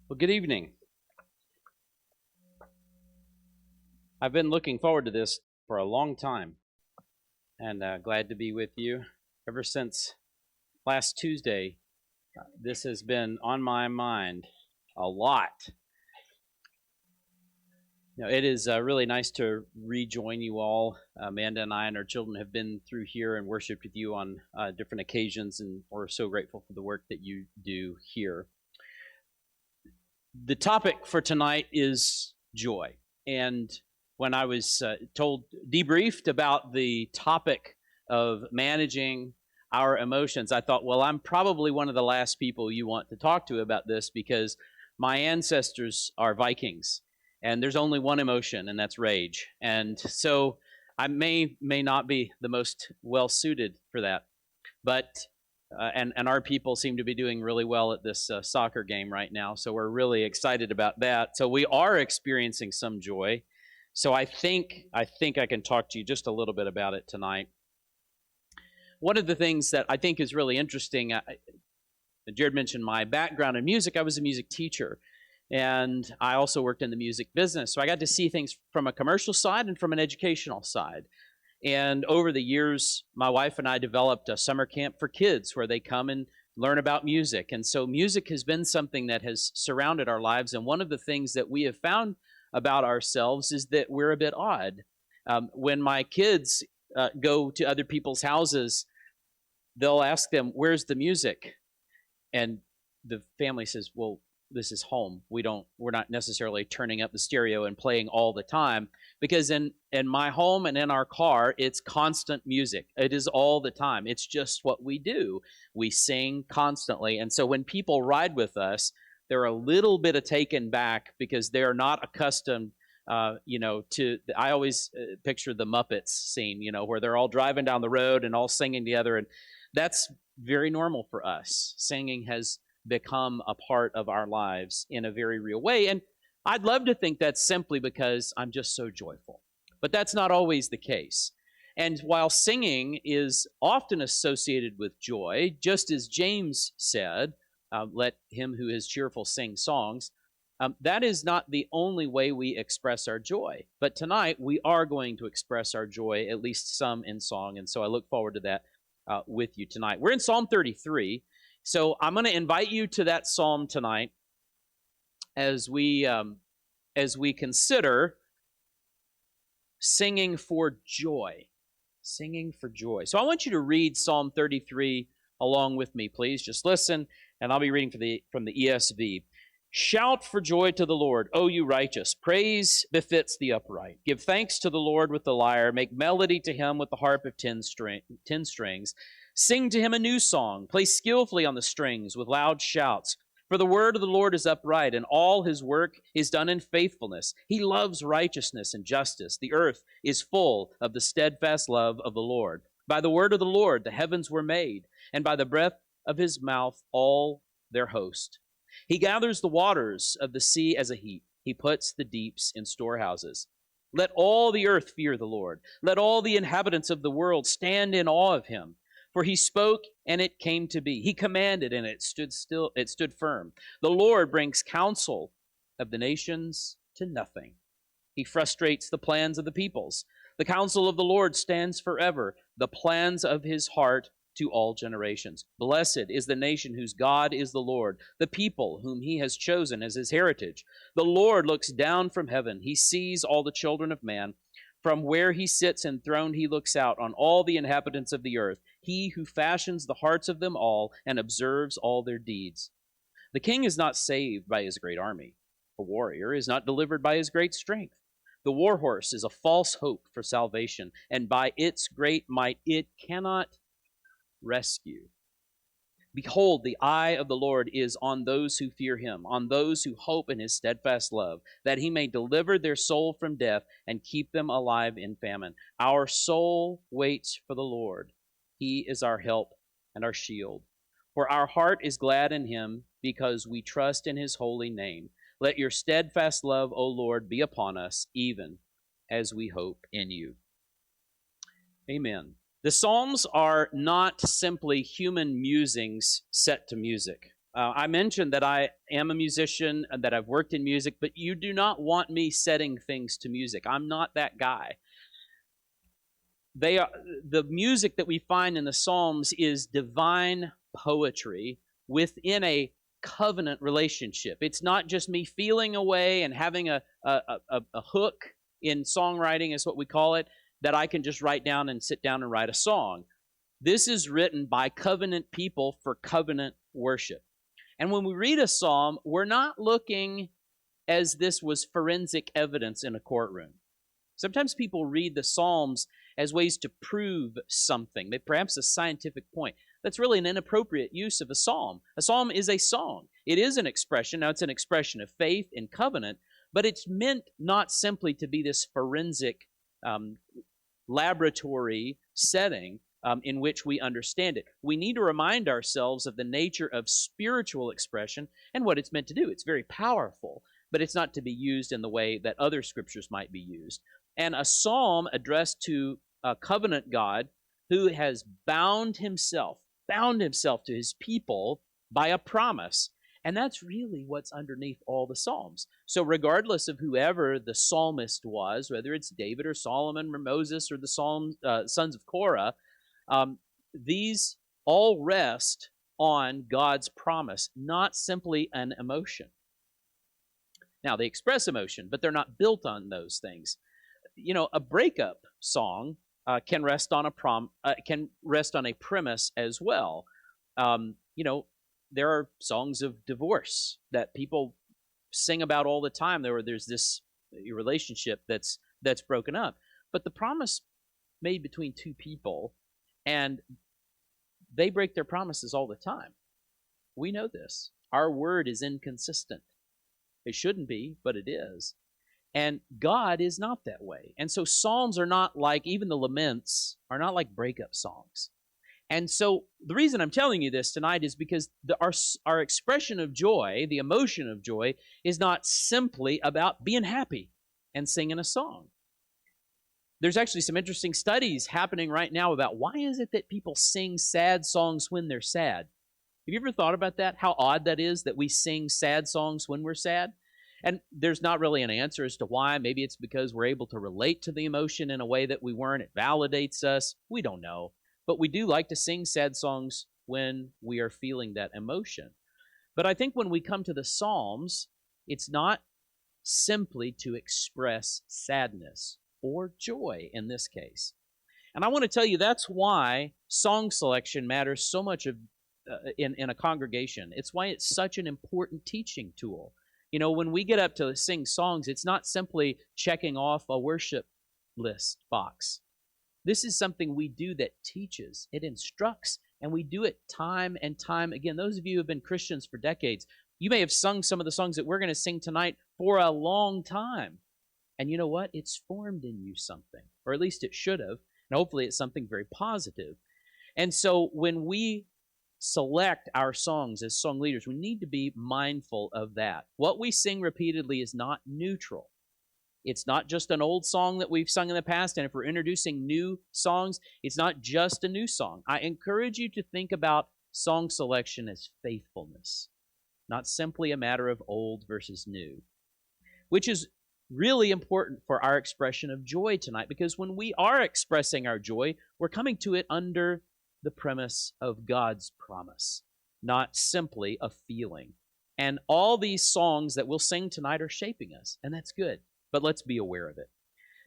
Well, good evening. I've been looking forward to this for a long time and glad to be with you. Ever since last Tuesday, this has been on my mind a lot. It is really nice to rejoin you all. Amanda and I and our children have been through here and worshiped with you on different occasions, and we're so grateful for the work that you do here. The topic for tonight is joy. And when I was debriefed about the topic of managing our emotions, I thought, well, I'm probably one of the last people you want to talk to about this because my ancestors are Vikings, and there's only one emotion, and that's rage. And so I may not be the most well suited for that, but and our people seem to be doing really well at this soccer game right now, so we're really excited about that. So we are experiencing some joy. So I think I can talk to you just a little bit about it tonight. One of the things that I think is really interesting, Jared mentioned my background in music. I was a music teacher, and I also worked in the music business. So I got to see things from a commercial side and from an educational side. And over the years, my wife and I developed a summer camp for kids where they come and learn about music. And so music has been something that has surrounded our lives. And one of the things that we have found about ourselves is that we're a bit odd. When my kids go to other people's houses, they'll ask them, "Where's the music?" And the family says, "Well, this is home. We're not necessarily turning up the stereo and playing all the time, because in my home and in our car, it's constant music. It is all the time. It's just what we do. We sing constantly." And so when people ride with us, they're a little bit taken back because they're not accustomed to. I always picture the Muppets scene, where they're all driving down the road and all singing together, and that's very normal for us. Singing has become a part of our lives in a very real way. And I'd love to think that's simply because I'm just so joyful. But that's not always the case. And while singing is often associated with joy, just as James said, let him who is cheerful sing songs, that is not the only way we express our joy. But tonight, we are going to express our joy, at least some in song. And so I look forward to that with you tonight. We're in Psalm 33. So I'm going to invite you to that psalm tonight as we consider singing for joy. Singing for joy. So I want you to read Psalm 33 along with me, please. Just listen, and I'll be reading from the ESV. Shout for joy to the Lord, O you righteous. Praise befits the upright. Give thanks to the Lord with the lyre. Make melody to him with the harp of 10 strings. Sing to him a new song. Play skillfully on the strings with loud shouts. For the word of the Lord is upright, and all his work is done in faithfulness. He loves righteousness and justice. The earth is full of the steadfast love of the Lord. By the word of the Lord the heavens were made, and by the breath of his mouth all their host. He gathers the waters of the sea as a heap. He puts the deeps in storehouses. Let all the earth fear the Lord. Let all the inhabitants of the world stand in awe of him. For he spoke, and it came to be. He commanded, and it stood still. It stood firm. The Lord brings counsel of the nations to nothing. He frustrates the plans of the peoples. The counsel of the Lord stands forever, the plans of his heart to all generations. Blessed is the nation whose God is the Lord, the people whom he has chosen as his heritage. The Lord looks down from heaven. He sees all the children of man. From where he sits enthroned, he looks out on all the inhabitants of the earth, he who fashions the hearts of them all and observes all their deeds. The king is not saved by his great army. A warrior is not delivered by his great strength. The war horse is a false hope for salvation, and by its great might it cannot rescue. Behold, the eye of the Lord is on those who fear him, on those who hope in his steadfast love, that he may deliver their soul from death and keep them alive in famine. Our soul waits for the Lord. He is our help and our shield. For our heart is glad in him, because we trust in his holy name. Let your steadfast love, O Lord, be upon us, even as we hope in you. Amen. The Psalms are not simply human musings set to music. I mentioned that I am a musician and that I've worked in music, but you do not want me setting things to music. I'm not that guy. They are the music that we find in the Psalms is divine poetry within a covenant relationship. It's not just me feeling away and having a hook in songwriting, is what we call it, that I can just write down and sit down and write a song. This is written by covenant people for covenant worship. And when we read a psalm, we're not looking as this was forensic evidence in a courtroom. Sometimes people read the Psalms as ways to prove something, perhaps a scientific point. That's really an inappropriate use of a psalm. A psalm is a song. It is an expression. Now, it's an expression of faith and covenant, but it's meant not simply to be this forensic laboratory setting in which we understand it. We need to remind ourselves of the nature of spiritual expression and what it's meant to do. It's very powerful, but it's not to be used in the way that other scriptures might be used. And a psalm addressed to a covenant God who has bound himself to his people by a promise. And that's really what's underneath all the Psalms. So regardless of whoever the psalmist was, whether it's David or Solomon or Moses or the sons of Korah, these all rest on God's promise, not simply an emotion. Now, they express emotion, but they're not built on those things. You know, a breakup song can rest on a premise as well. You know, there are songs of divorce that people sing about all the time. There's this relationship that's broken up, but the promise made between two people, and they break their promises all the time. We know this. Our word is inconsistent. It shouldn't be, but it is. And God is not that way. And so Psalms are not like, even the laments are not like breakup songs. And so the reason I'm telling you this tonight is because our expression of joy, the emotion of joy, is not simply about being happy and singing a song. There's actually some interesting studies happening right now about why is it that people sing sad songs when they're sad. Have you ever thought about that? How odd that is that we sing sad songs when we're sad? And there's not really an answer as to why. Maybe it's because we're able to relate to the emotion in a way that we weren't. It validates us. We don't know. But we do like to sing sad songs when we are feeling that emotion. But I think when we come to the Psalms, it's not simply to express sadness or joy in this case. And I want to tell you that's why song selection matters so much in a congregation. It's why it's such an important teaching tool. You know, when we get up to sing songs, it's not simply checking off a worship list box. This is something we do that teaches, it instructs, and we do it time and time again. Those of you who have been Christians for decades, you may have sung some of the songs that we're going to sing tonight for a long time. And you know what? It's formed in you something, or at least it should have. And hopefully it's something very positive. And so when we select our songs as song leaders, we need to be mindful of that. What we sing repeatedly is not neutral. It's not just an old song that we've sung in the past, and if we're introducing new songs, it's not just a new song. I encourage you to think about song selection as faithfulness, not simply a matter of old versus new, which is really important for our expression of joy tonight, because when we are expressing our joy, we're coming to it under the premise of God's promise, not simply a feeling. And all these songs that we'll sing tonight are shaping us, and that's good, but let's be aware of it.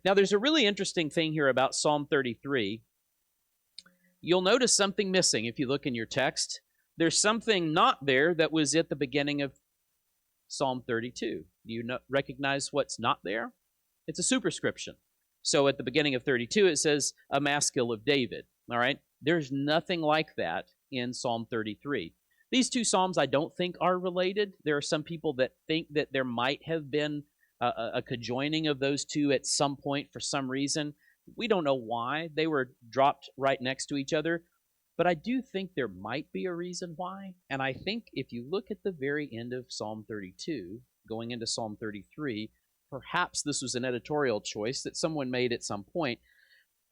Now, there's a really interesting thing here about Psalm 33. You'll notice something missing if you look in your text. There's something not there that was at the beginning of Psalm 32. Do you recognize what's not there? It's a superscription. So at the beginning of 32, it says, a maskil of David. All right? There's nothing like that in Psalm 33. These two psalms I don't think are related. There are some people that think that there might have been a conjoining of those two at some point for some reason. We don't know why. They were dropped right next to each other. But I do think there might be a reason why. And I think if you look at the very end of Psalm 32, going into Psalm 33, perhaps this was an editorial choice that someone made at some point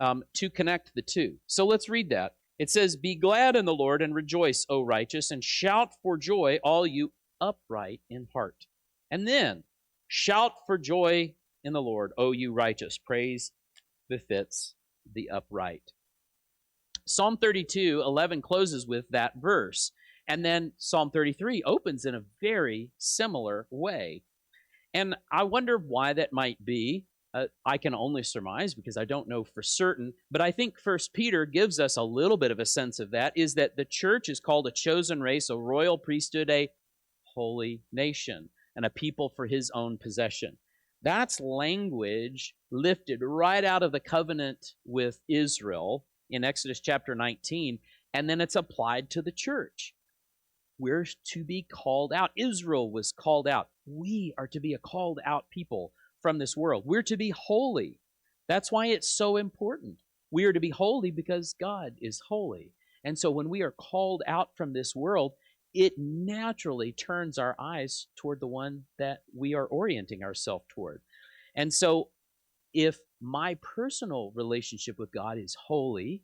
to connect the two. So let's read that. It says, "Be glad in the Lord and rejoice, O righteous, and shout for joy, all you upright in heart." And then, "Shout for joy in the Lord, O you righteous." Praise befits the upright. Psalm 32:11 closes with that verse. And then Psalm 33 opens in a very similar way. And I wonder why that might be. I can only surmise because I don't know for certain. But I think First Peter gives us a little bit of a sense of that, is that the church is called a chosen race, a royal priesthood, a holy nation, and a people for his own possession. That's language lifted right out of the covenant with Israel in Exodus chapter 19, and then it's applied to the church. We're to be called out. Israel was called out. We are to be a called out people from this world. We're to be holy. That's why it's so important. We are to be holy because God is holy. And so when we are called out from this world, it naturally turns our eyes toward the one that we are orienting ourselves toward. And so if my personal relationship with God is holy,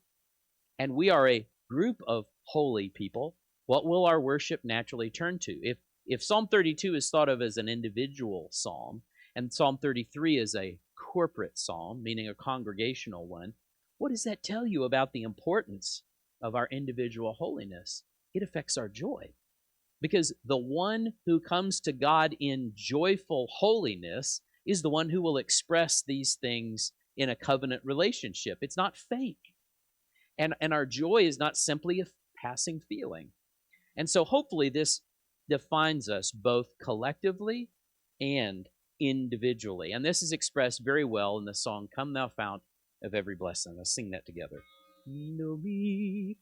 and we are a group of holy people, what will our worship naturally turn to? If Psalm 32 is thought of as an individual psalm, and Psalm 33 is a corporate psalm, meaning a congregational one, what does that tell you about the importance of our individual holiness? It affects our joy. Because the one who comes to God in joyful holiness is the one who will express these things in a covenant relationship. It's not fake. And our joy is not simply a passing feeling. And so hopefully this defines us both collectively and individually. And this is expressed very well in the song, "Come Thou Fount of Every Blessing." Let's sing that together. Know me.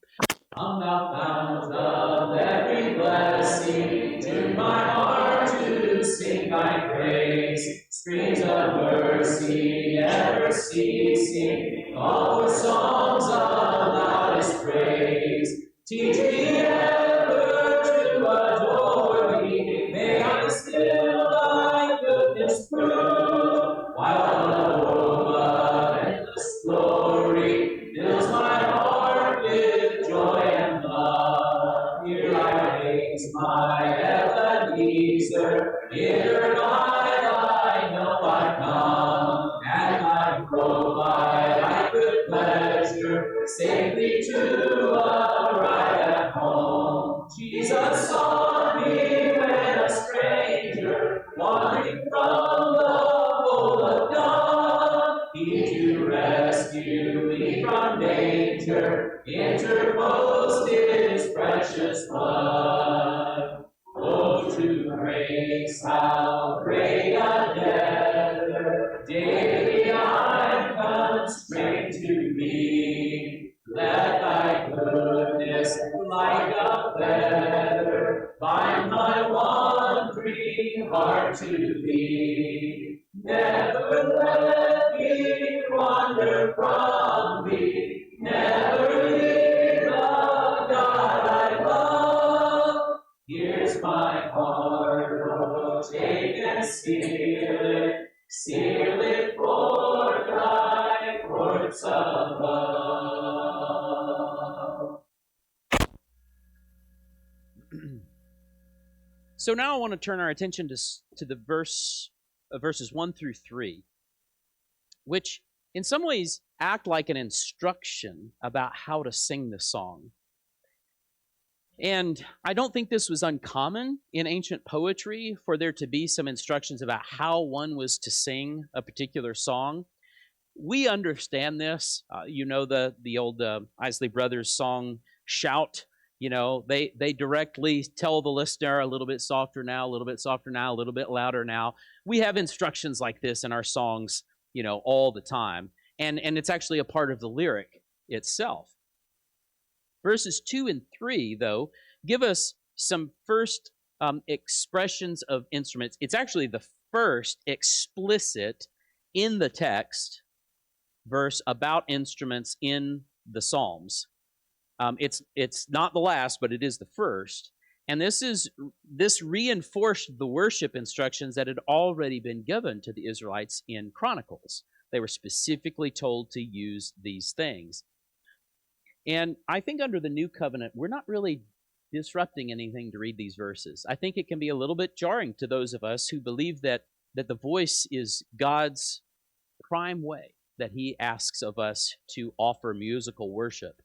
Come thou fount of every blessing, tune my heart to sing thy praise. Streams of mercy ever ceasing, all for songs of loudest praise. Teach me ever to adore thee, may I still thy goodness prove, while the aroma of endless glory fills my heart with joy and love. Here I raise my Ebenezer, hither I know I come, and I grow by thy good pleasure, safely to arrive at home. Jesus saw me when a stranger, wandering from the fold of dawn. He to rescue me from danger interposed his precious blood. Oh, to grace, how great a debtor daily I'm constrained to be. Let thy goodness, like a feather, bind my wandering heart to thee. Never let me wander from thee, never leave the God I love. Here's my heart, oh, take and seal it for thy courts above. So now I want to turn our attention to the verses 1 through 3, which in some ways act like an instruction about how to sing the song. And I don't think this was uncommon in ancient poetry for there to be some instructions about how one was to sing a particular song. We understand this. You know the old Isley Brothers song, "Shout." You know, they directly tell the listener a little bit softer now, a little bit softer now, a little bit louder now. We have instructions like this in our songs, you know, all the time. And it's actually a part of the lyric itself. Verses 2 and 3, though, give us some first expressions of instruments. It's actually the first explicit in the text verse about instruments in the Psalms. It's not the last, but it is the first. And this reinforced the worship instructions that had already been given to the Israelites in Chronicles. They were specifically told to use these things. And I think under the new covenant, we're not really disrupting anything to read these verses. I think it can be a little bit jarring to those of us who believe that the voice is God's prime way that he asks of us to offer musical worship.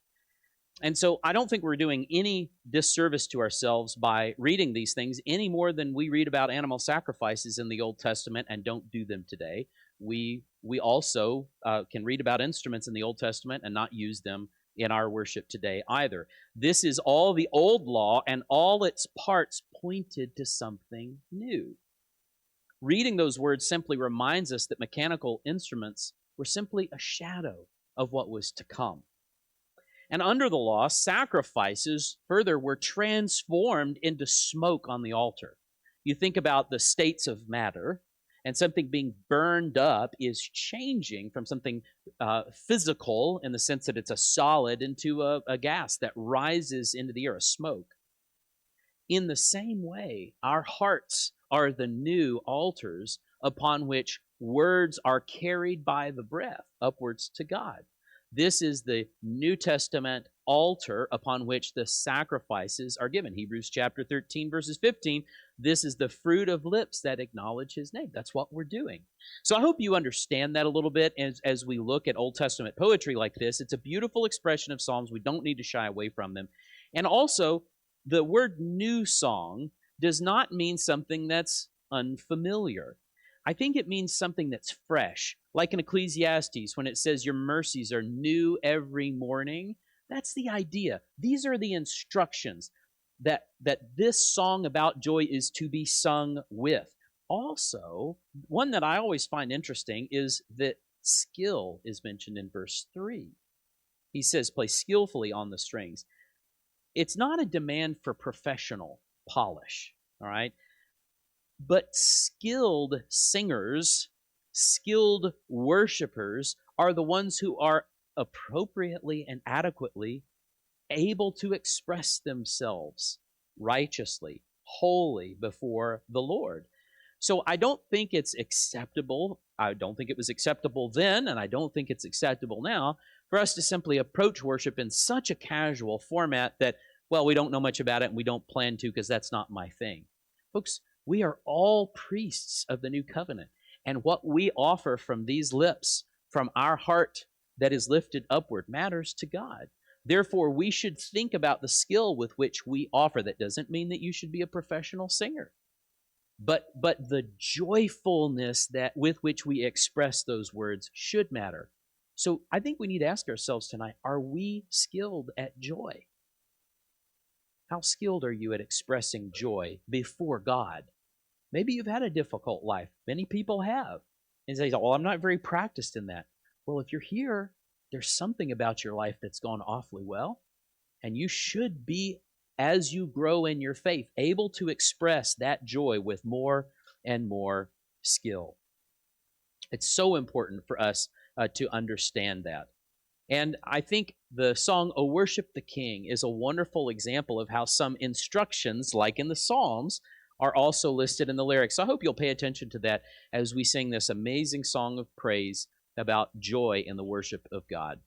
And so I don't think we're doing any disservice to ourselves by reading these things any more than we read about animal sacrifices in the Old Testament and don't do them today. We also can read about instruments in the Old Testament and not use them in our worship today either. This is all the old law, and all its parts pointed to something new. Reading those words simply reminds us that mechanical instruments were simply a shadow of what was to come. And under the law, sacrifices further were transformed into smoke on the altar. You think about the states of matter, and something being burned up is changing from something physical in the sense that it's a solid into a gas that rises into the air, a smoke. In the same way, our hearts are the new altars upon which words are carried by the breath upwards to God. This is the New Testament altar upon which the sacrifices are given. Hebrews chapter 13, verses 15. This is the fruit of lips that acknowledge his name. That's what we're doing. So I hope you understand that a little bit as we look at Old Testament poetry like this. It's a beautiful expression of Psalms. We don't need to shy away from them. And also, the word new song does not mean something that's unfamiliar. I think it means something that's fresh. Like in Ecclesiastes, when it says your mercies are new every morning, that's the idea. These are the instructions that this song about joy is to be sung with. Also, one that I always find interesting is that skill is mentioned in verse 3. He says, play skillfully on the strings. It's not a demand for professional polish, all right? But skilled singers, skilled worshipers are the ones who are appropriately and adequately able to express themselves righteously, wholly before the Lord. So I don't think it's acceptable. I don't think it was acceptable then, and I don't think it's acceptable now for us to simply approach worship in such a casual format that, well, we don't know much about it and we don't plan to because that's not my thing. Folks, we are all priests of the new covenant, and what we offer from these lips, from our heart that is lifted upward, matters to God. Therefore, we should think about the skill with which we offer. That doesn't mean that you should be a professional singer, but the joyfulness that with which we express those words should matter. So I think we need to ask ourselves tonight, are we skilled at joy? How skilled are you at expressing joy before God? Maybe you've had a difficult life. Many people have. And they say, well, I'm not very practiced in that. Well, if you're here, there's something about your life that's gone awfully well. And you should be, as you grow in your faith, able to express that joy with more and more skill. It's so important for us to understand that. And I think the song, O Worship the King, is a wonderful example of how some instructions, like in the Psalms, are also listed in the lyrics. So I hope you'll pay attention to that as we sing this amazing song of praise about joy in the worship of God.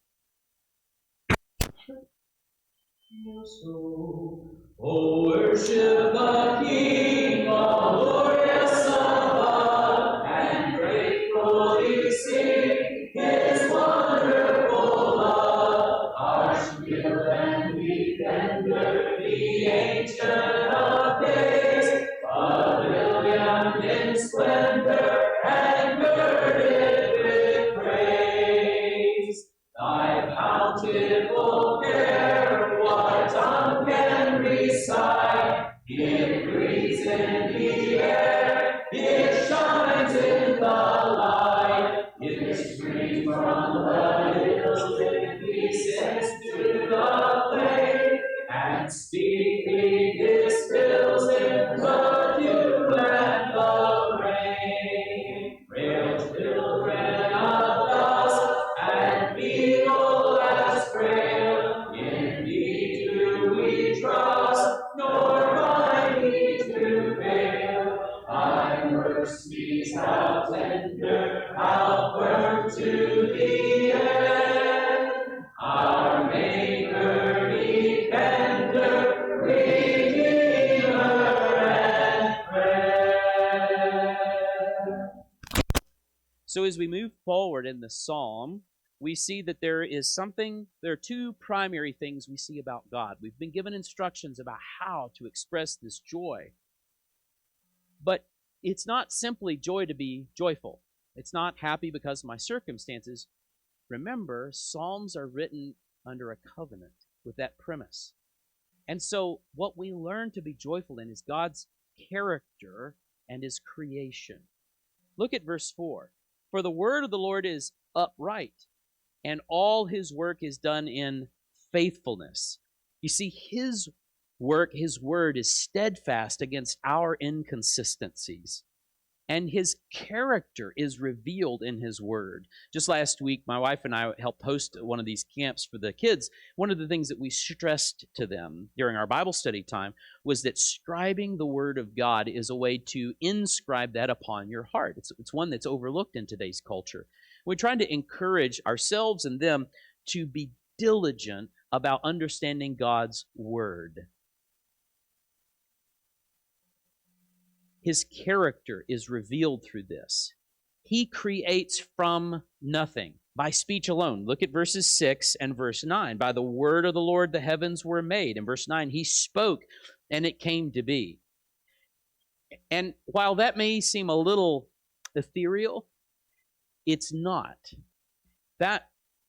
O worship the King, all glorious above, and gratefully sing his wonderful love. Archfield and defender, the ancient of days, pavilion in splendor, and girded with praise. Thy bountiful care, what tongue can recite? It breathes in the air, it shines in the light. It springs from the hills, it descends to the plain, and speedily distills in the dew and the rain. Frail children of dust and feeble as frail, in thee do we trust, nor find thee to fail. Thy mercies how tender, how firm to the end. Our Maker So as we move forward in the psalm, we see that there are two primary things we see about God. We've been given instructions about how to express this joy. But it's not simply joy to be joyful. It's not happy because of my circumstances. Remember, Psalms are written under a covenant with that premise. And so, what we learn to be joyful in is God's character and his creation. Look at verse 4. For the word of the Lord is upright, and all his work is done in faithfulness. You see, his work, his word is steadfast against our inconsistencies. And his character is revealed in his word. Just last week, my wife and I helped host one of these camps for the kids. One of the things that we stressed to them during our Bible study time was that scribing the word of God is a way to inscribe that upon your heart. It's one that's overlooked in today's culture. We're trying to encourage ourselves and them to be diligent about understanding God's word. His character is revealed through this. He creates from nothing by speech alone. Look at verses 6 and verse 9. By the word of the Lord the heavens were made. In verse 9, he spoke and it came to be. And while that may seem a little ethereal, it's not. That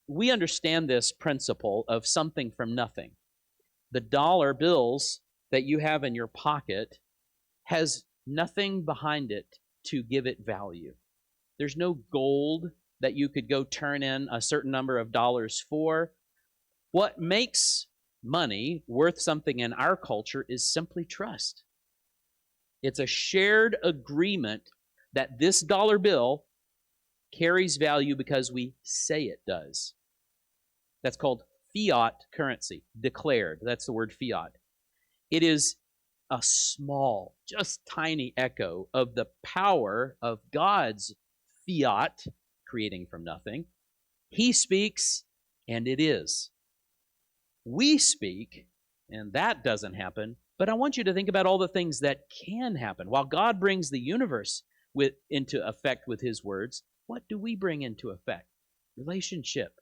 we understand this principle of something from nothing. The dollar bills that you have in your pocket has nothing behind it to give it value. There's no gold that you could go turn in a certain number of dollars for. What makes money worth something in our culture is simply trust. It's a shared agreement that this dollar bill carries value because we say it does. That's called fiat currency, declared. That's the word fiat. It is a small, just tiny echo of the power of God's fiat, creating from nothing. He speaks, and it is. We speak, and that doesn't happen. But I want you to think about all the things that can happen. While God brings the universe into effect with his words, what do we bring into effect? Relationship,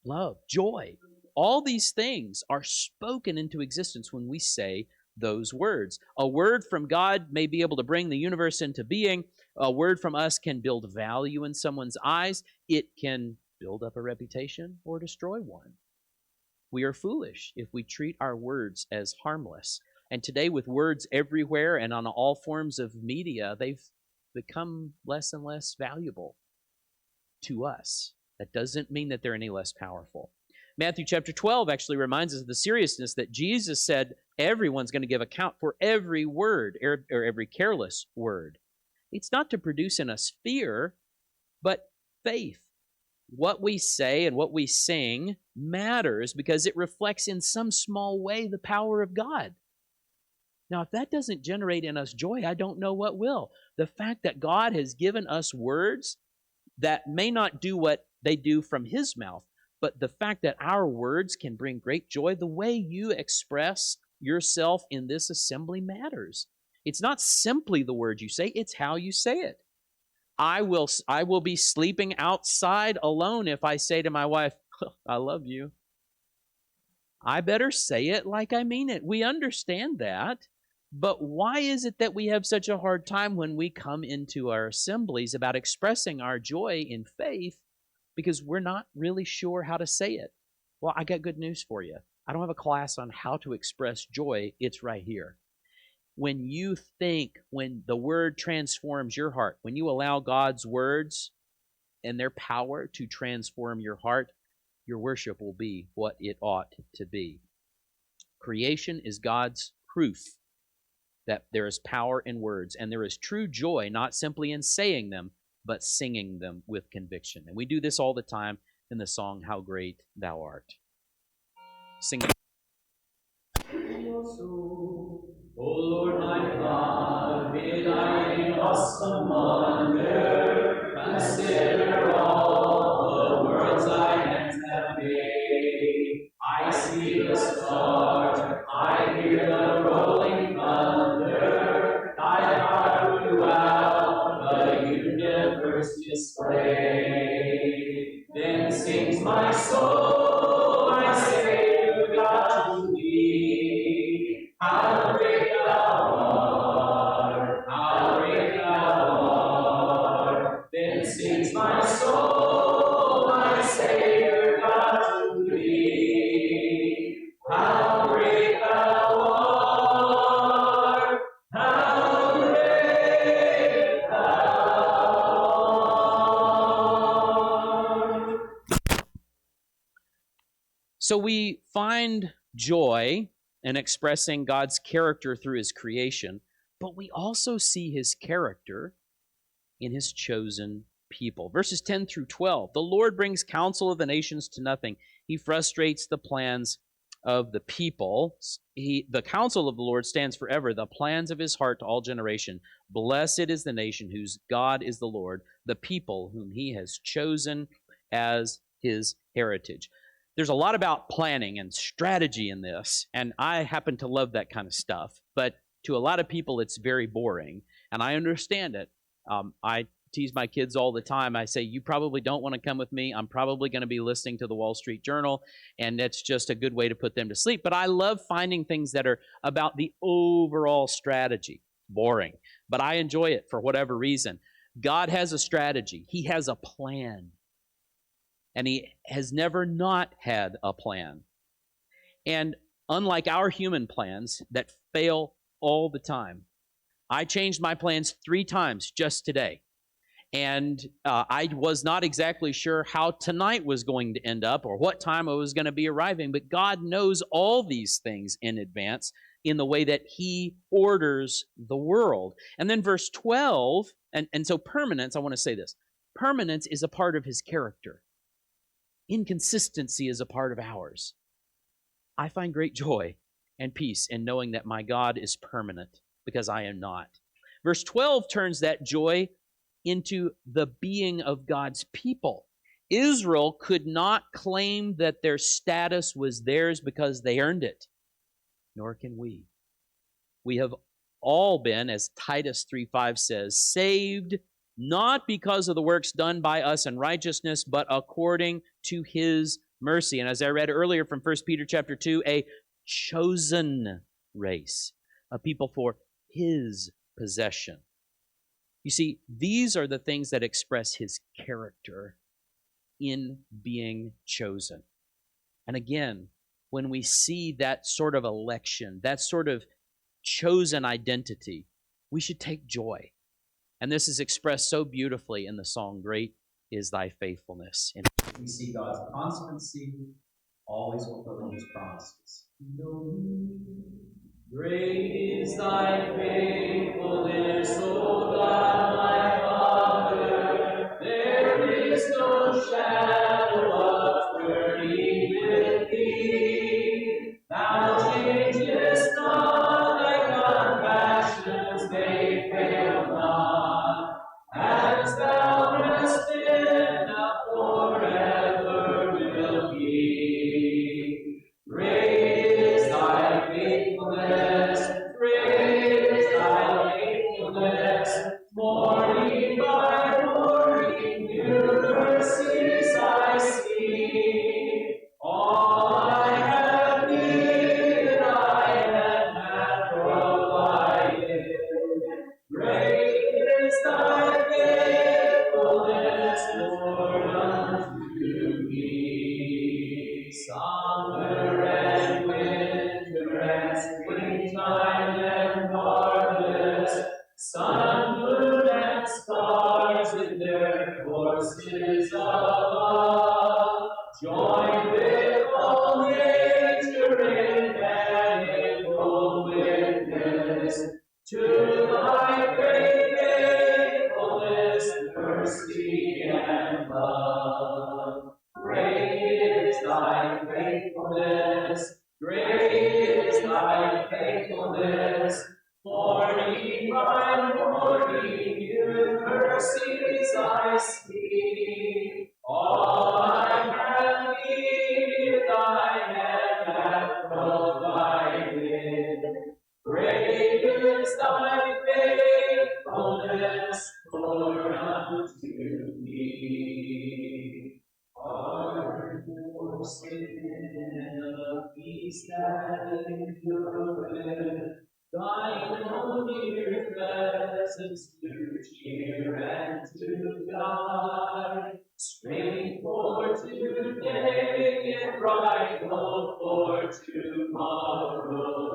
love, joy. All these things are spoken into existence when we say those words. A word from God may be able to bring the universe into being. A word from us can build value in someone's eyes. It can build up a reputation or destroy one. We are foolish if we treat our words as harmless. And today, with words everywhere and on all forms of media, they've become less and less valuable to us. That doesn't mean that they're any less powerful. Matthew chapter 12 actually reminds us of the seriousness that Jesus said everyone's going to give account for every word or every careless word. It's not to produce in us fear, but faith. What we say and what we sing matters because it reflects in some small way the power of God. Now, if that doesn't generate in us joy, I don't know what will. The fact that God has given us words that may not do what they do from his mouth, but the fact that our words can bring great joy, the way you express yourself in this assembly matters. It's not simply the words you say, it's how you say it. I will be sleeping outside alone if I say to my wife, I love you. I better say it like I mean it. We understand that. But why is it that we have such a hard time when we come into our assemblies about expressing our joy in faith? Because we're not really sure how to say it. Well, I got good news for you. I don't have a class on how to express joy. It's right here. When you think, when the word transforms your heart, when you allow God's words and their power to transform your heart, your worship will be what it ought to be. Creation is God's proof that there is power in words, and there is true joy not simply in saying them, but singing them with conviction. And we do this all the time in the song, How Great Thou Art. Sing it. O Lord my God, be thy name awesome wonder, consider all the worlds thy hands have made. I see the stars, I hear the rolling thunder, thy power throughout the universe So we find joy in expressing God's character through his creation, but we also see his character in his chosen people. Verses 10 through 12. The Lord brings counsel of the nations to nothing. He frustrates the plans of the people. The counsel of the Lord stands forever, the plans of his heart to all generation. Blessed is the nation whose God is the Lord, the people whom he has chosen as his heritage. There's a lot about planning and strategy in this, and I happen to love that kind of stuff. But to a lot of people, it's very boring, and I understand it. I tease my kids all the time. I say, you probably don't want to come with me. I'm probably going to be listening to the Wall Street Journal, and that's just a good way to put them to sleep. But I love finding things that are about the overall strategy. Boring, but I enjoy it for whatever reason. God has a strategy, he has a plan, and he has never not had a plan. And unlike our human plans that fail all the time, I changed my plans 3 times just today. And I was not exactly sure how tonight was going to end up or what time I was going to be arriving, but God knows all these things in advance in the way that he orders the world. And then verse 12, and so permanence, I want to say this. Permanence is a part of his character. Inconsistency is a part of ours. I find great joy and peace in knowing that my God is permanent because I am not. Verse 12 turns that joy into the being of God's people. Israel could not claim that their status was theirs because they earned it, nor can we. We have all been, as Titus 3:5 says, saved not because of the works done by us in righteousness, but according to his mercy. And as I read earlier from 1 Peter chapter 2, a chosen race, a people for his possession. You see, these are the things that express his character in being chosen. And again, when we see that sort of election, that sort of chosen identity, we should take joy. And this is expressed so beautifully in the song, Great is Thy Faithfulness. And we see God's constancy, always fulfilling his promises. Great is thy faithfulness, O God, my Father. There is no shadow of turning with thee. Thou changest not, thy compassions, they fail not. As thou hast been, thou forever will be. Great is thy faithfulness, great is thy faithfulness. Morning by morning, new mercies I see. All I have needed, thy hand hath provided. Great is thy faithfulness, Lord, unto me. Summer and winter and springtime and harvest, sun, moon, and stars in their courses above, join with all nature in manifold witness to thy great faithfulness, mercy, and love. Great is thy faithfulness, great is thy faithfulness. Morning by morning, new mercies I see. All I have needed, thy hand hath provided. Great is thy faithfulness, Lord, unto me. Art for sin of peace that endureth, thine own dear presence to cheer and to guide. Strength for today and bright hope for tomorrow.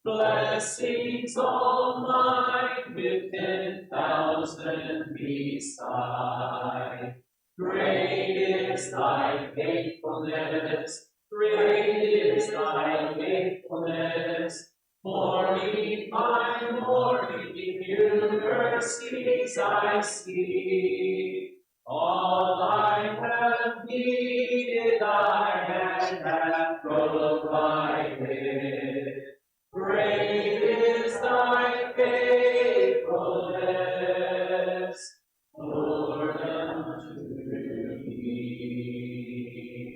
Blessings all mine with 10,000 beside. Great is thy faithfulness, great morning by morning, new mercies I see. All I have needed, thy hand hath provided. Great is thy faithfulness, Lord, unto me.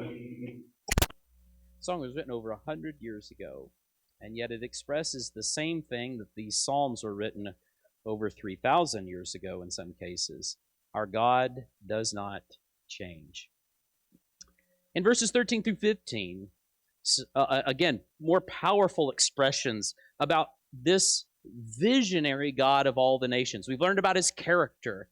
The song was written over 100 years ago, and yet it expresses the same thing that these psalms were written over 3,000 years ago in some cases. Our God does not change. In verses 13 through 15, again, more powerful expressions about this visionary God of all the nations. We've learned about his character,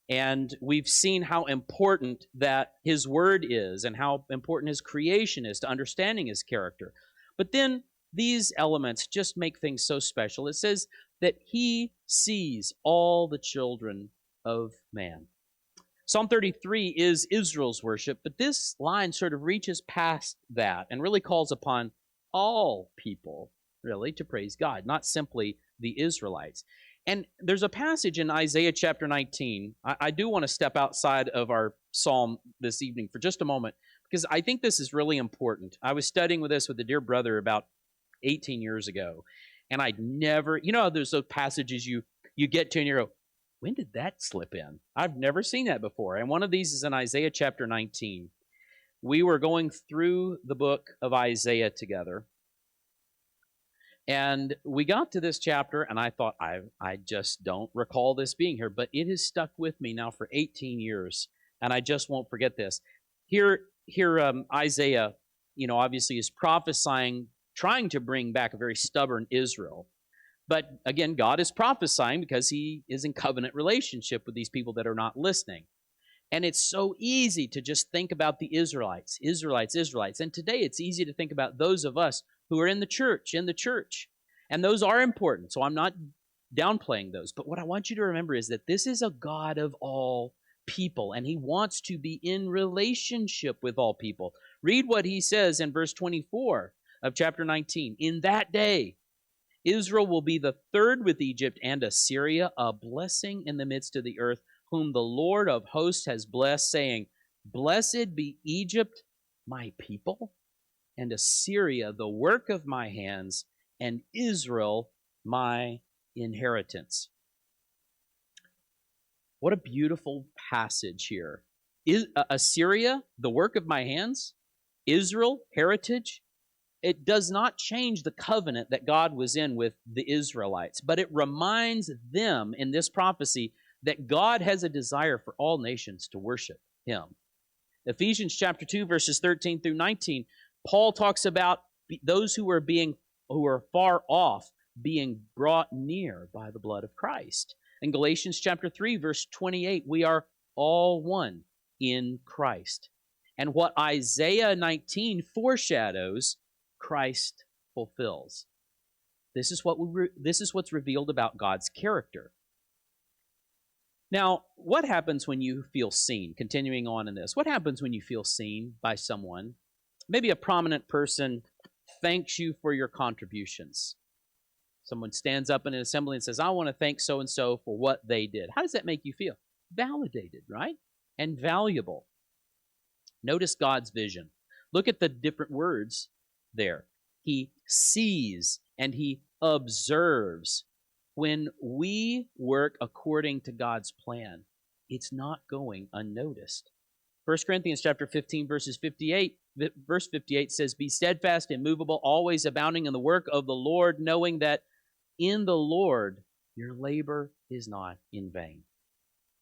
and we've seen how important that his word is and how important his creation is to understanding his character. But then these elements just make things so special. It says that he sees all the children of man. Psalm 33 is Israel's worship, but this line sort of reaches past that and really calls upon all people, really, to praise God, not simply the Israelites. And there's a passage in Isaiah chapter 19. I do want to step outside of our psalm this evening for just a moment because I think this is really important. I was studying with this with a dear brother about 18 years ago, and I'd never, there's those passages you get to and you go, when did that slip in? I've never seen that before. And one of these is in Isaiah chapter 19. We were going through the book of Isaiah together, and we got to this chapter, and I thought, I just don't recall this being here, but it has stuck with me now for 18 years, and I just won't forget this. Here, Isaiah, obviously is prophesying, trying to bring back a very stubborn Israel. But again, God is prophesying because he is in covenant relationship with these people that are not listening. And it's so easy to just think about the Israelites. And today it's easy to think about those of us who are in the church. And those are important, so I'm not downplaying those. But what I want you to remember is that this is a God of all people, and he wants to be in relationship with all people. Read what he says in verse 24 of chapter 19. In that day, Israel will be the third with Egypt and Assyria, a blessing in the midst of the earth, whom the Lord of hosts has blessed, saying, Blessed be Egypt, my people, and Assyria, the work of my hands, and Israel, my inheritance. What a beautiful passage here. Assyria, the work of my hands, Israel, heritage. It does not change the covenant that God was in with the Israelites, but it reminds them in this prophecy that God has a desire for all nations to worship him. Ephesians chapter 2, verses 13 through 19, Paul talks about those who are far off being brought near by the blood of Christ. In Galatians chapter 3, verse 28, we are all one in Christ. And what Isaiah 19 foreshadows, Christ fulfills. This is what's revealed about God's character. Now, what happens when you feel seen? Continuing on in this, what happens when you feel seen by someone? Maybe a prominent person thanks you for your contributions. Someone stands up in an assembly and says, I want to thank so-and-so for what they did. How does that make you feel? Validated, right? And valuable. Notice God's vision. Look at the different words there. He sees and he observes. When we work according to God's plan, it's not going unnoticed. 1 Corinthians chapter 15, verse 58 says, Be steadfast, immovable, always abounding in the work of the Lord, knowing that in the Lord your labor is not in vain.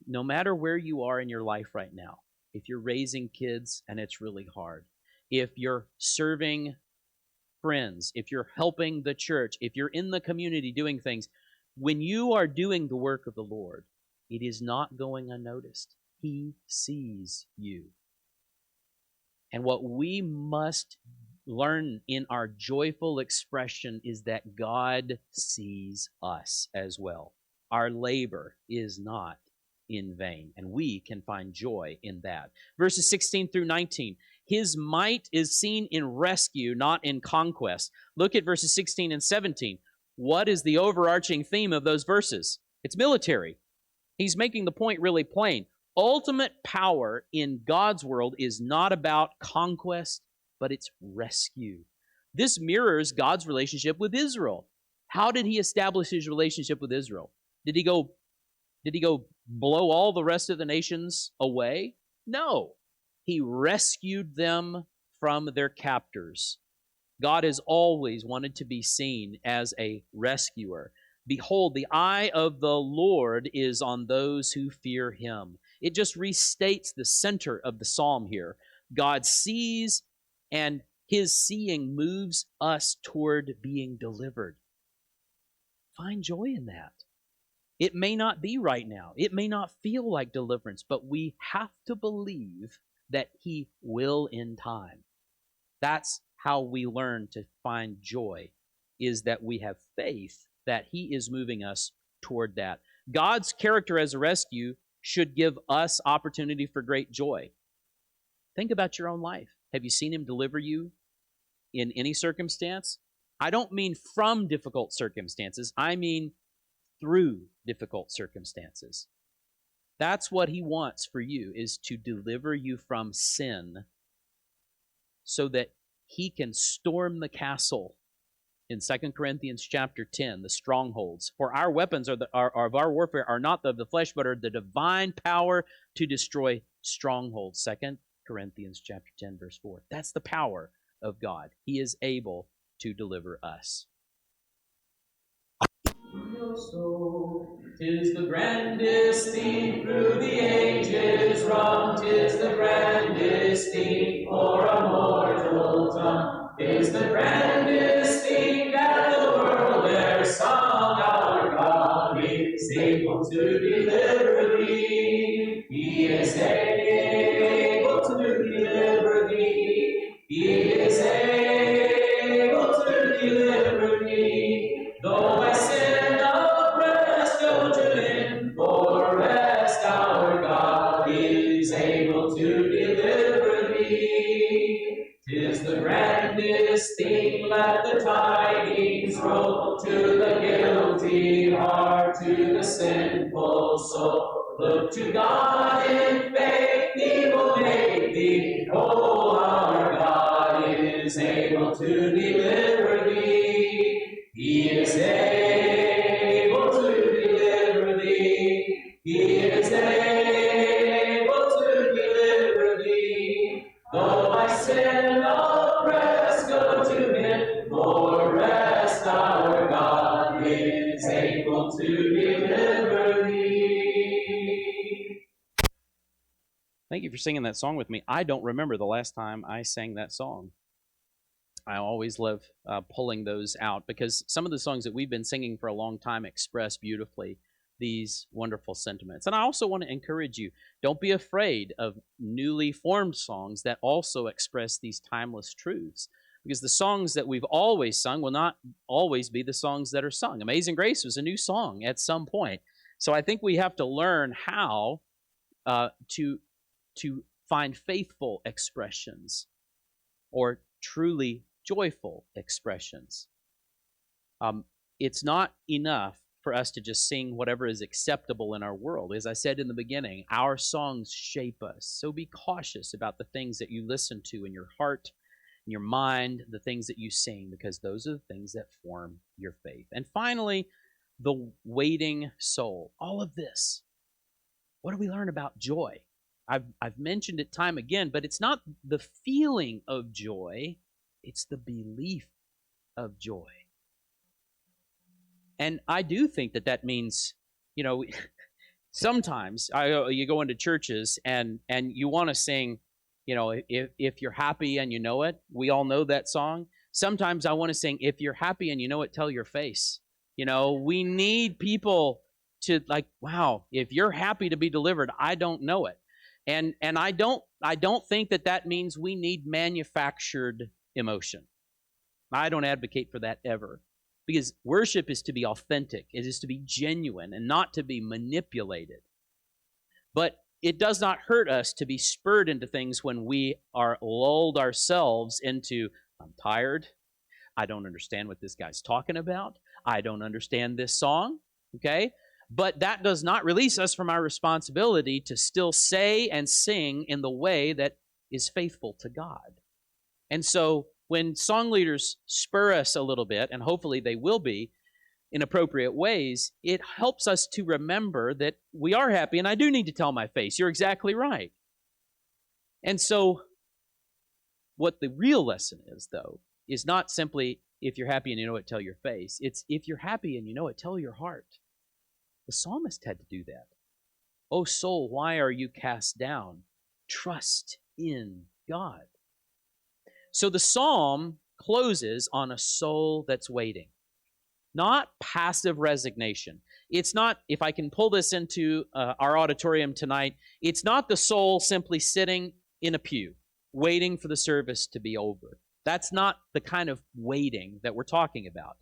No matter where you are in your life right now, if you're raising kids and it's really hard, if you're serving friends, if you're helping the church, if you're in the community doing things, when you are doing the work of the Lord, it is not going unnoticed. He sees you. And what we must learn in our joyful expression is that God sees us as well. Our labor is not in vain, and we can find joy in that. Verses 16 through 19. His might is seen in rescue, not in conquest. Look at verses 16 and 17. What is the overarching theme of those verses? It's military. He's making the point really plain. Ultimate power in God's world is not about conquest, but it's rescue. This mirrors God's relationship with Israel. How did he establish his relationship with Israel? Did he go blow all the rest of the nations away? No. He rescued them from their captors. God has always wanted to be seen as a rescuer. Behold, the eye of the Lord is on those who fear him. It just restates the center of the psalm here. God sees, and his seeing moves us toward being delivered. Find joy in that. It may not be right now. It may not feel like deliverance, but we have to believe that he will in time. That's how we learn to find joy, is that we have faith that he is moving us toward that. God's character as a rescue should give us opportunity for great joy. Think about your own life. Have you seen him deliver you in any circumstance? I don't mean from difficult circumstances. I mean through difficult circumstances. That's what he wants for you, is to deliver you from sin so that he can storm the castle in 2 Corinthians chapter 10, the strongholds. For our weapons of our warfare are not of the flesh, but are the divine power to destroy strongholds. 2 Corinthians chapter 10, verse 4. That's the power of God. He is able to deliver us. So, 'tis the grandest theme through the ages rung, 'tis the grandest theme for a mortal tongue, 'tis the grandest theme that the world e'er sung. Our God is able to deliver thee, he is able to deliver thee, he is able to deliver thee. Though I sin of rest, go to him for rest. Our God is able to deliver thee. 'Tis the grandest thing, let the tidings roll to the guilty heart, to the sinful soul. Look to God in faith, he will make thee whole. Our God is able to deliver thee. He is able to deliver thee. He is able to deliver thee. Though I sin oppressed, go to him for rest. Our God is able to deliver thee. Thank you for singing that song with me. I don't remember the last time I sang that song. I always love pulling those out because some of the songs that we've been singing for a long time express beautifully these wonderful sentiments. And I also want to encourage you, don't be afraid of newly formed songs that also express these timeless truths, because the songs that we've always sung will not always be the songs that are sung. Amazing Grace was a new song at some point. So I think we have to learn how to find faithful expressions or truly joyful expressions. It's not enough for us to just sing whatever is acceptable in our world. As I said in the beginning, our songs shape us. So be cautious about the things that you listen to in your heart, in your mind, the things that you sing, because those are the things that form your faith. And finally, the waiting soul. All of this. What do we learn about joy? I've mentioned it time again, but it's not the feeling of joy, it's the belief of joy. And I do think that means, sometimes you go into churches and you want to sing, if you're happy and you know it. We all know that song. Sometimes I want to sing, if you're happy and you know it, tell your face. We need people to wow, if you're happy to be delivered, I don't know it. And I don't think that means we need manufactured emotion. I don't advocate for that ever. Because worship is to be authentic. It is to be genuine and not to be manipulated. But it does not hurt us to be spurred into things when we are lulled ourselves into, I'm tired. I don't understand what this guy's talking about. I don't understand this song, okay? But that does not release us from our responsibility to still say and sing in the way that is faithful to God. And so when song leaders spur us a little bit, and hopefully they will be in appropriate ways, it helps us to remember that we are happy, and I do need to tell my face. You're exactly right. And so what the real lesson is, though, is not simply if you're happy and you know it, tell your face. It's if you're happy and you know it, tell your heart. The psalmist had to do that. O soul, why are you cast down? Trust in God. So the psalm closes on a soul that's waiting, not passive resignation. It's not, if I can pull this into our auditorium tonight, it's not the soul simply sitting in a pew waiting for the service to be over. That's not the kind of waiting that we're talking about.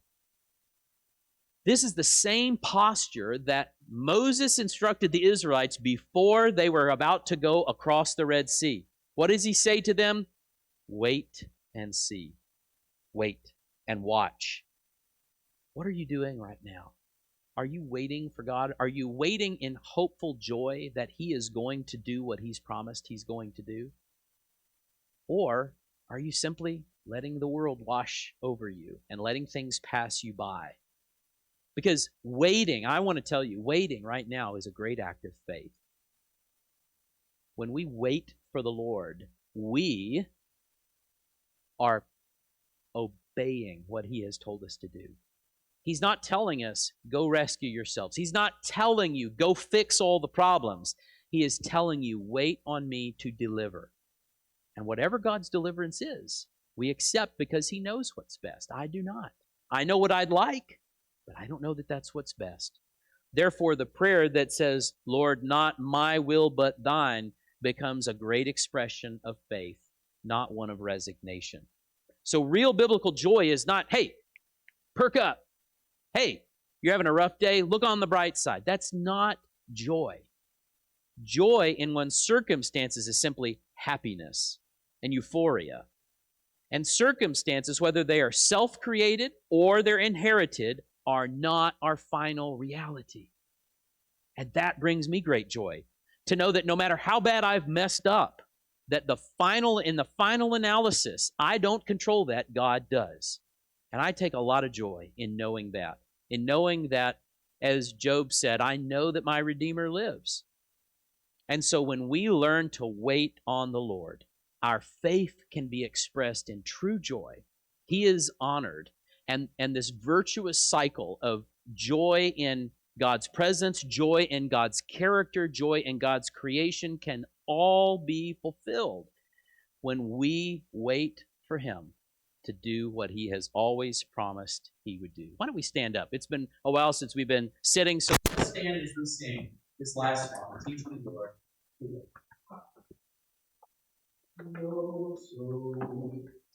This is the same posture that Moses instructed the Israelites before they were about to go across the Red Sea. What does he say to them? Wait and see. Wait and watch. What are you doing right now? Are you waiting for God? Are you waiting in hopeful joy that He is going to do what He's promised He's going to do? Or are you simply letting the world wash over you and letting things pass you by? Because waiting, I want to tell you, waiting right now is a great act of faith. When we wait for the Lord, we are obeying what He has told us to do. He's not telling us, go rescue yourselves. He's not telling you, go fix all the problems. He is telling you, wait on me to deliver. And whatever God's deliverance is, we accept because He knows what's best. I do not. I know what I'd like, but I don't know that that's what's best. Therefore, the prayer that says, Lord, not my will but thine, becomes a great expression of faith, not one of resignation. So real biblical joy is not, hey, perk up. Hey, you're having a rough day? Look on the bright side. That's not joy. Joy in one's circumstances is simply happiness and euphoria. And circumstances, whether they are self-created or they're inherited, are not our final reality. And that brings me great joy to know that no matter how bad I've messed up, that in the final analysis, I don't control that, God does. And I take a lot of joy in knowing that, as Job said, I know that my Redeemer lives. And so when we learn to wait on the Lord, our faith can be expressed in true joy. He is honored. And this virtuous cycle of joy in God's presence, joy in God's character, joy in God's creation can all be fulfilled when we wait for Him to do what He has always promised He would do. Why don't we stand up? It's been a while since we've been sitting, so Let's stand as we sing this last song. Teach me, Lord.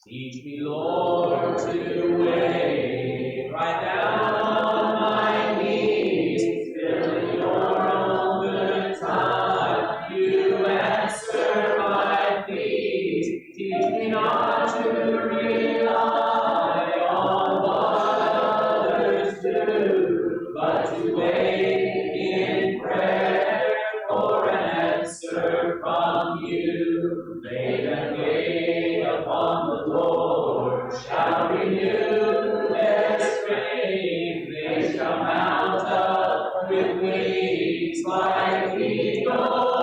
Teach me, Lord, to wait right down on my knees, till your own good time you answer my pleas. Teach me not to rely on what others do, but to wait in prayer for an answer from you. They that wait upon the Lord shall renew their strength. They shall mount up with wings like eagles.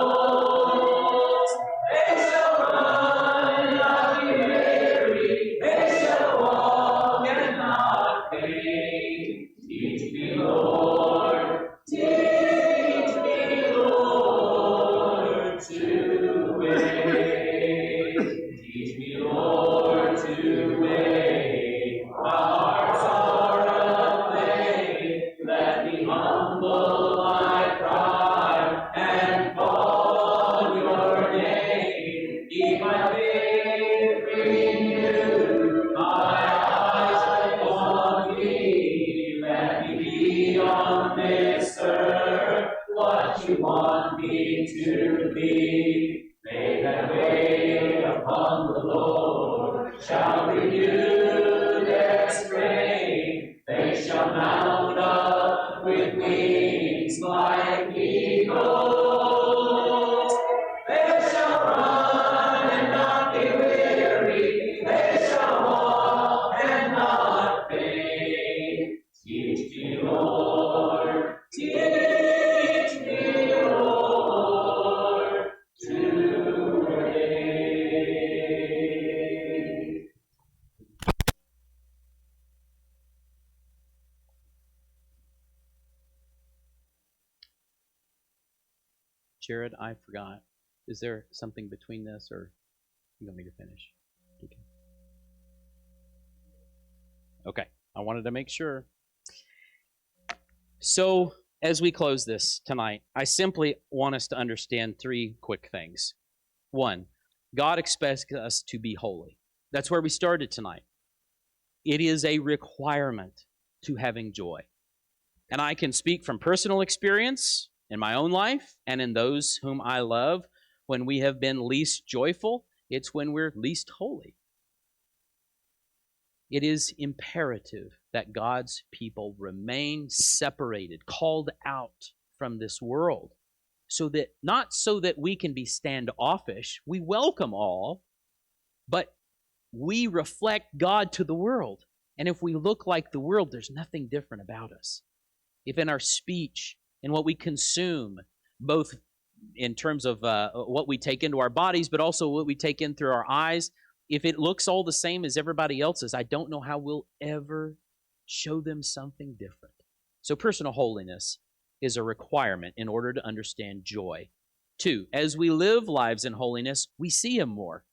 They shall run and not be weary. They shall walk and not faint. Teach me, Lord. Teach me, Lord, to wait. Teach me, Lord, to wait. My hearts are aflame. Let me humble my pride and call on your name. Keep my faith renewed, my eyes on thee. Let me be on this earth what you want me to be. They that wait upon the Lord shall renew their strength. They shall mount with wings like eagles. They shall run and not be weary. They shall walk and not faint. Teach me, Lord. Teach me, Lord, to pray. Jared, I forgot. Is there something between this, or you want me to finish? Okay, I wanted to make sure. So, as we close this tonight, I simply want us to understand three quick things. One, God expects us to be holy. That's where we started tonight. It is a requirement to having joy. And I can speak from personal experience in my own life and in those whom I love. When we have been least joyful, it's when we're least holy. It is imperative that God's people remain separated, called out from this world, so that not so that we can be standoffish, we welcome all, but we reflect God to the world. And if we look like the world, there's nothing different about us. If in our speech, in what we consume, both in terms of what we take into our bodies, but also what we take in through our eyes, if it looks all the same as everybody else's, I don't know how we'll ever show them something different. So personal holiness is a requirement in order to understand joy. Two, as we live lives in holiness, we see Him more.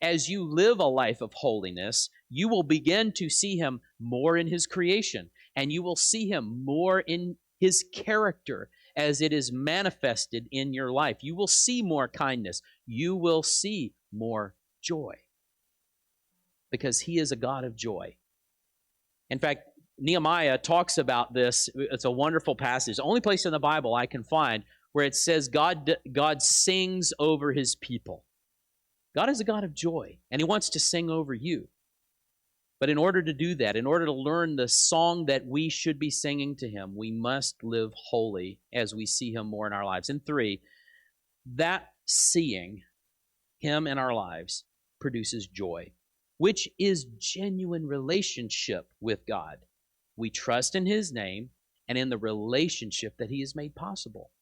As you live a life of holiness, you will begin to see Him more in His creation, and you will see Him more in His character as it is manifested in your life. You will see more kindness. You will see more joy, because He is a God of joy. In fact, Nehemiah talks about this. It's a wonderful passage. The only place in the Bible I can find where it says God sings over His people. God is a God of joy, and He wants to sing over you. But in order to do that, in order to learn the song that we should be singing to Him, we must live holy as we see Him more in our lives. And three, that seeing Him in our lives produces joy, which is genuine relationship with God. We trust in His name and in the relationship that He has made possible.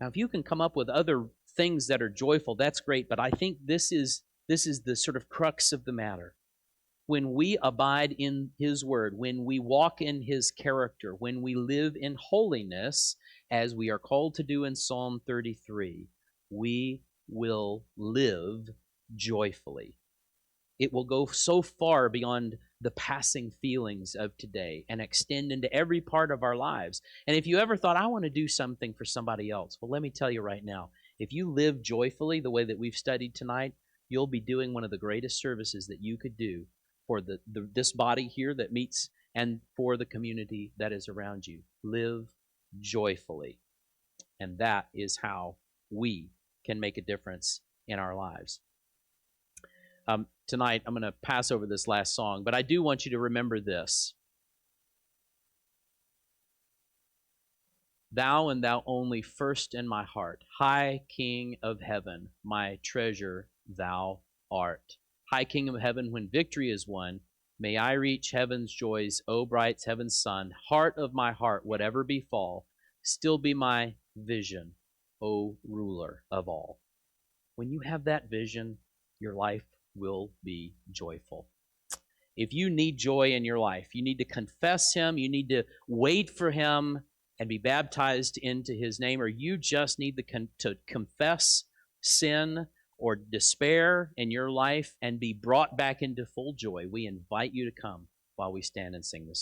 Now, if you can come up with other things that are joyful, that's great, but I think this is the sort of crux of the matter. When we abide in His Word, when we walk in His character, when we live in holiness, as we are called to do in Psalm 33, we will live joyfully. It will go so far beyond the passing feelings of today and extend into every part of our lives. And if you ever thought, I want to do something for somebody else, well, let me tell you right now, if you live joyfully the way that we've studied tonight, you'll be doing one of the greatest services that you could do for this body here that meets and for the community that is around you. Live joyfully. And that is how we can make a difference in our lives. Tonight, I'm going to pass over this last song, but I do want you to remember this. Thou and thou only first in my heart, high King of heaven, my treasure thou art. High King of heaven, when victory is won, may I reach heaven's joys, O bright heaven's sun. Heart of my heart, whatever befall, still be my vision, O ruler of all. When you have that vision, your life will be joyful. If you need joy in your life, you need to confess Him, you need to wait for Him and be baptized into His name, or you just need to confess sin or despair in your life and be brought back into full joy, we invite you to come while we stand and sing this song.